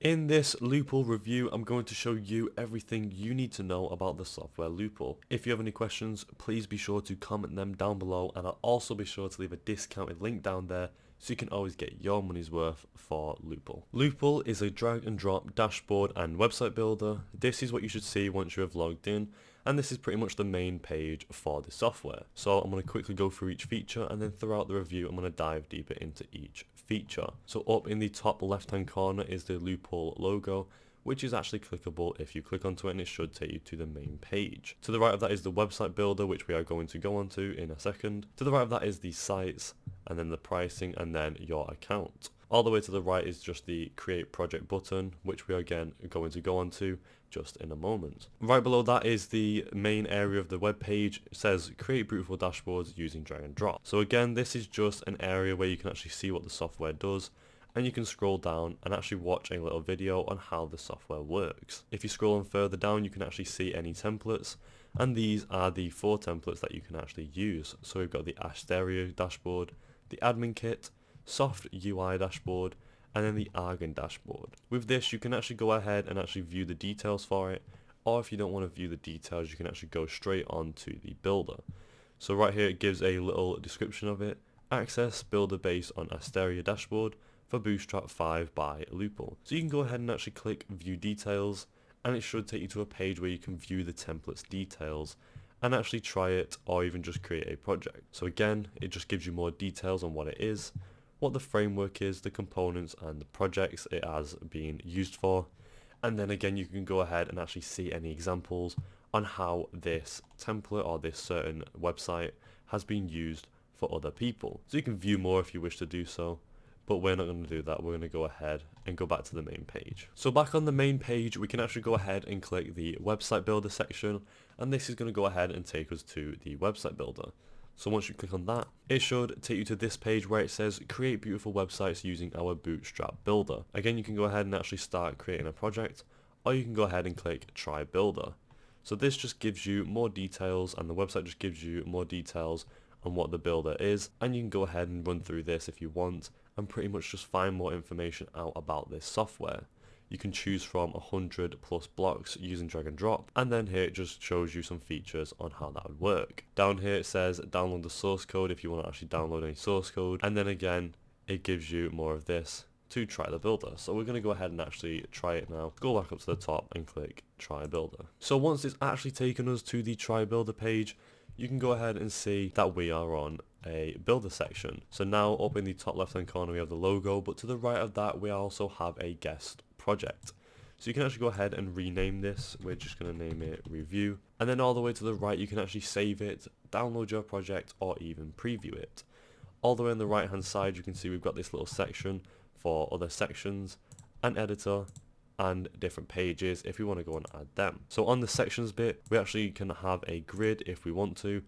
In this Loopple review, I'm going to show you everything you need to know about the software Loopple. If you have any questions, please be sure to comment them down below, and I'll also be sure to leave a discounted link down there so you can always get your money's worth for Loopple. Loopple is a drag and drop dashboard and website builder. This is what you should see once you have logged in, and this is pretty much the main page for the software. So I'm going to quickly go through each feature, and then throughout the review I'm going to dive deeper into each feature. So up in the top left hand corner is the Loopple logo, which is actually clickable. If you click onto it, and it should take you to the main page. To the right of that is the website builder, which we are going to go on to in a second. To the right of that is the sites, and then the pricing, and then your account. All the way to the right is just the create project button, which we are again going to go on to just in a moment. Right below that is the main area of the web page. It says create beautiful dashboards using drag and drop. So again, this is just an area where you can actually see what the software does, and you can scroll down and actually watch a little video on how the software works. If you scroll on further down, you can actually see any templates, and these are the 4 templates that you can actually use. So we've got the Asteria dashboard, the admin kit, soft UI dashboard, and then the Argon dashboard. With this, you can actually go ahead and actually view the details for it, or if you don't want to view the details, you can actually go straight on to the builder. So right here it gives a little description of it. Access builder based on Asteria dashboard for Bootstrap 5 by Loopple. So you can go ahead and actually click view details, and it should take you to a page where you can view the template's details and actually try it, or even just create a project. So again, it just gives you more details on what it is, what the framework is, the components, and the projects it has been used for. And then again, you can go ahead and actually see any examples on how this template or this certain website has been used for other people. So you can view more if you wish to do so, but we're not going to do that. We're going to go ahead and go back to the main page. So back on the main page, we can actually go ahead and click the website builder section, and this is going to go ahead and take us to the website builder. So once you click on that, it should take you to this page where it says create beautiful websites using our Bootstrap builder. Again, you can go ahead and actually start creating a project, or you can go ahead and click try builder. So this just gives you more details, and the website just gives you more details on what the builder is, and you can go ahead and run through this if you want and pretty much just find more information out about this software. You can choose from 100 plus blocks using drag and drop, and then here it just shows you some features on how that would work. Down here it says download the source code if you want to actually download any source code, and then again it gives you more of this to try the builder. So we're going to go ahead and actually try it now. Go back up to the top and click try builder. So once it's actually taken us to the try builder page, you can go ahead and see that we are on a builder section. So now up in the top left hand corner we have the logo, but to the right of that we also have a guest project. So you can actually go ahead and rename this. We're just going to name it review, and then all the way to the right you can actually save it, download your project, or even preview it. All the way on the right hand side you can see we've got this little section for other sections, an editor, and different pages if we want to go and add them. So on the sections bit we actually can have a grid if we want to,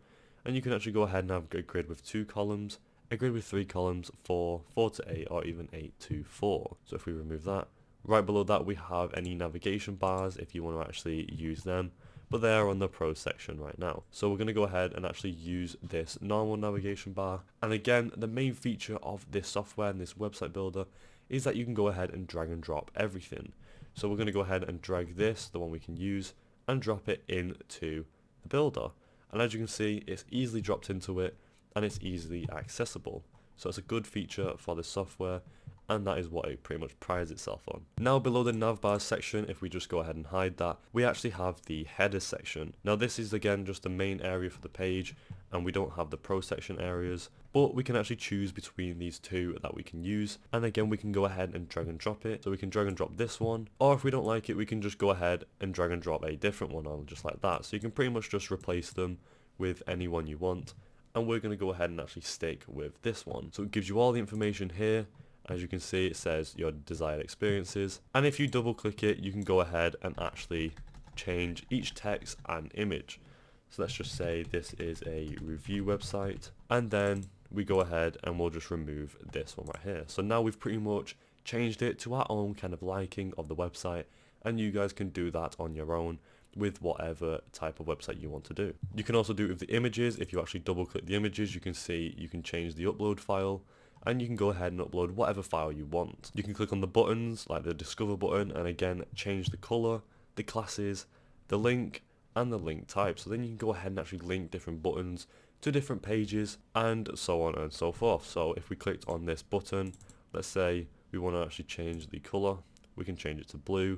and you can actually go ahead and have a grid with 2 columns, a grid with 3 columns, 4 to 8, or even 8 to 4. So if we remove that, right below that we have any navigation bars if you want to actually use them, but they are on the pro section right now. So we're going to go ahead and actually use this normal navigation bar. And again, the main feature of this software and this website builder is that you can go ahead and drag and drop everything. So we're going to go ahead and drag this, the one we can use, and drop it into the builder. And as you can see, it's easily dropped into it, and it's easily accessible. So it's a good feature for the software, and that is what it pretty much prides itself on. Now below the navbar section, if we just go ahead and hide that, we actually have the header section. Now this is again just the main area for the page, and we don't have the pro section areas, but we can actually choose between these two that we can use, and again we can go ahead and drag and drop it. So we can drag and drop this one, or if we don't like it we can just go ahead and drag and drop a different one on, just like that. So you can pretty much just replace them with any one you want, and we're going to go ahead and actually stick with this one. So it gives you all the information here. As you can see, it says your desired experiences, and if you double click it you can go ahead and actually change each text and image. So let's just say this is a review website, and then we go ahead and we'll just remove this one right here. So now we've pretty much changed it to our own kind of liking of the website, and you guys can do that on your own with whatever type of website you want to do. You can also do it with the images. If you actually double click the images, you can see you can change the upload file, and you can go ahead and upload whatever file you want. You can click on the buttons like the discover button and again change the color, the classes, the link and the link type. So then you can go ahead and actually link different buttons to different pages and so on and so forth. So if we clicked on this button, let's say we want to actually change the color, we can change it to blue,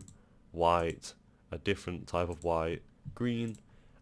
white, a different type of white, green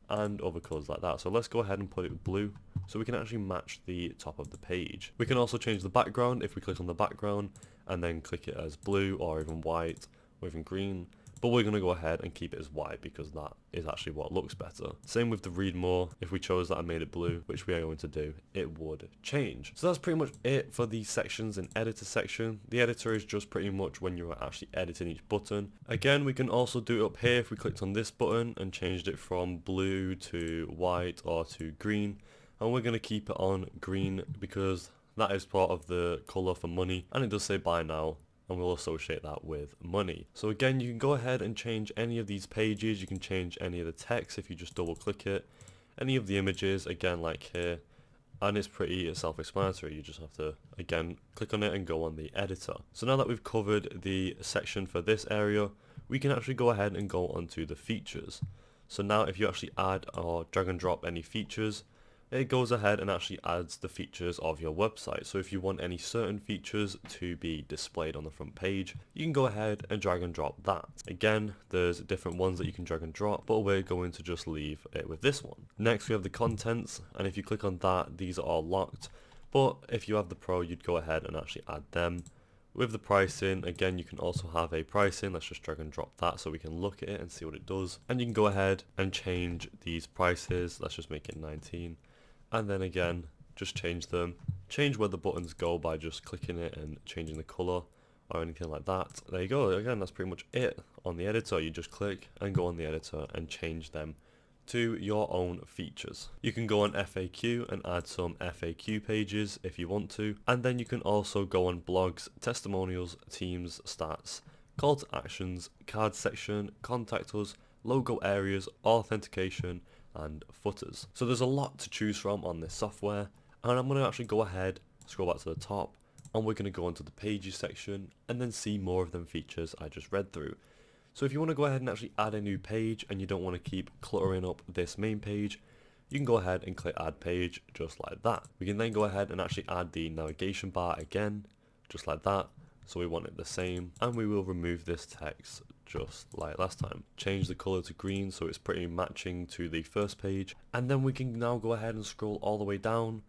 and other colors like that. So let's go ahead and put it blue so we can actually match the top of the page. We can also change the background if we click on the background and then click it as blue or even white or even green, but we're going to go ahead and keep it as white because that is actually what looks better. Same with the read more. If we chose that and made it blue, which we are going to do, it would change. So that's pretty much it for the sections and editor section. The editor is just pretty much when you're actually editing each button. Again, we can also do it up here if we clicked on this button and changed it from blue to white or to green, and we're going to keep it on green because that is part of the color for money and it does say buy now, and we'll associate that with money. So again, you can go ahead and change any of these pages. You can change any of the text if you just double click it, any of the images, again like here, and it's pretty self-explanatory. You just have to again click on it and go on the editor. So now that we've covered the section for this area, we can actually go ahead and go onto the features. So now if you actually add or drag and drop any features, it goes ahead and actually adds the features of your website. So if you want any certain features to be displayed on the front page, you can go ahead and drag and drop that. Again, there's different ones that you can drag and drop, but we're going to just leave it with this one. Next we have the contents, and if you click on that, these are all locked, but if you have the Pro, you'd go ahead and actually add them. With the pricing, again, you can also have a pricing. Let's just drag and drop that so we can look at it and see what it does. And you can go ahead and change these prices. Let's just make it 19. And then again, just change them. Change where the buttons go by just clicking it and changing the color or anything like that. There you go. Again, that's pretty much it on the editor. You just click and go on the editor and change them to your own features. You can go on FAQ and add some FAQ pages if you want to, and then you can also go on blogs, testimonials, teams, stats, call to actions, card section, contact us, logo areas, authentication and footers. So there's a lot to choose from on this software, and I'm going to actually go ahead, scroll back to the top, and we're going to go into the pages section and then see more of them features I just read through. So if you want to go ahead and actually add a new page and you don't want to keep cluttering up this main page, you can go ahead and click add page just like that. We can then go ahead and actually add the navigation bar again, just like that. So we want it the same, and we will remove this text just like last time. Change the color to green so it's pretty matching to the first page, and then we can now go ahead and scroll all the way down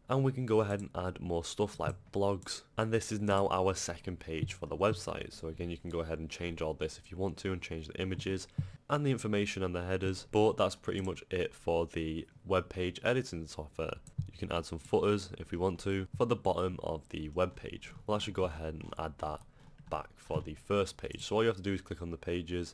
and we can go ahead and add more stuff like blogs, and this is now our second page for the website. So again, you can go ahead and change all this if you want to, and change the images and the information and the headers, but that's pretty much it for the web page editing software. You can add some footers if we want to for the bottom of the web page. We'll actually go ahead and add that back for the first page. So all you have to do is click on the pages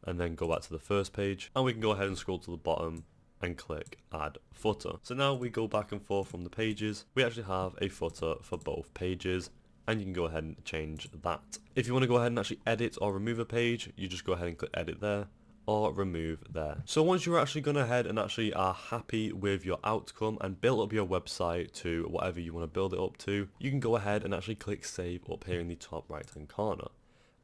and then go back to the first page, and we can go ahead and scroll to the bottom and click add footer. So now we go back and forth from the pages. We actually have a footer for both pages, and you can go ahead and change that. If you want to go ahead and actually edit or remove a page, you just go ahead and click edit there or remove there. So once you're actually gone ahead and actually are happy with your outcome and build up your website to whatever you want to build it up to, you can go ahead and actually click save up here in the top right hand corner.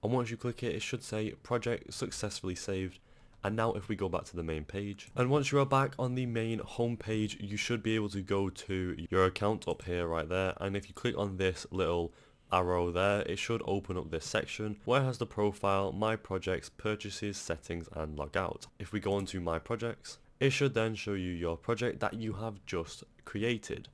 And once you click it, it should say project successfully saved. And now if we go back to the main page, and once you are back on the main home page, you should be able to go to your account up here right there, and if you click on this little arrow there, it should open up this section where it has the profile, my projects, purchases, settings and log out. If we go onto my projects, it should then show you your project that you have just created.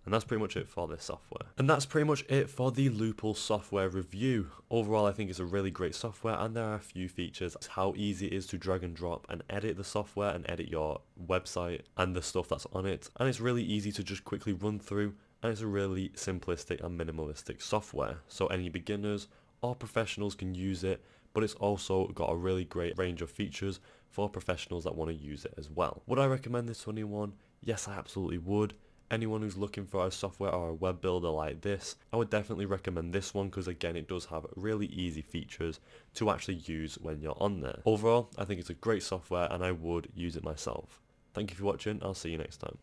And that's pretty much it for this software. And that's pretty much it for the Loopple software review. Overall, I think it's a really great software, and there are a few features. How easy it is to drag and drop and edit the software and edit your website and the stuff that's on it. And it's really easy to just quickly run through, and it's a really simplistic and minimalistic software. So any beginners or professionals can use it, but it's also got a really great range of features for professionals that want to use it as well. Would I recommend this to anyone? Yes, I absolutely would. Anyone who's looking for a software or a web builder like this, I would definitely recommend this one because again, it does have really easy features to actually use when you're on there. Overall, I think it's a great software and I would use it myself. Thank you for watching. I'll see you next time.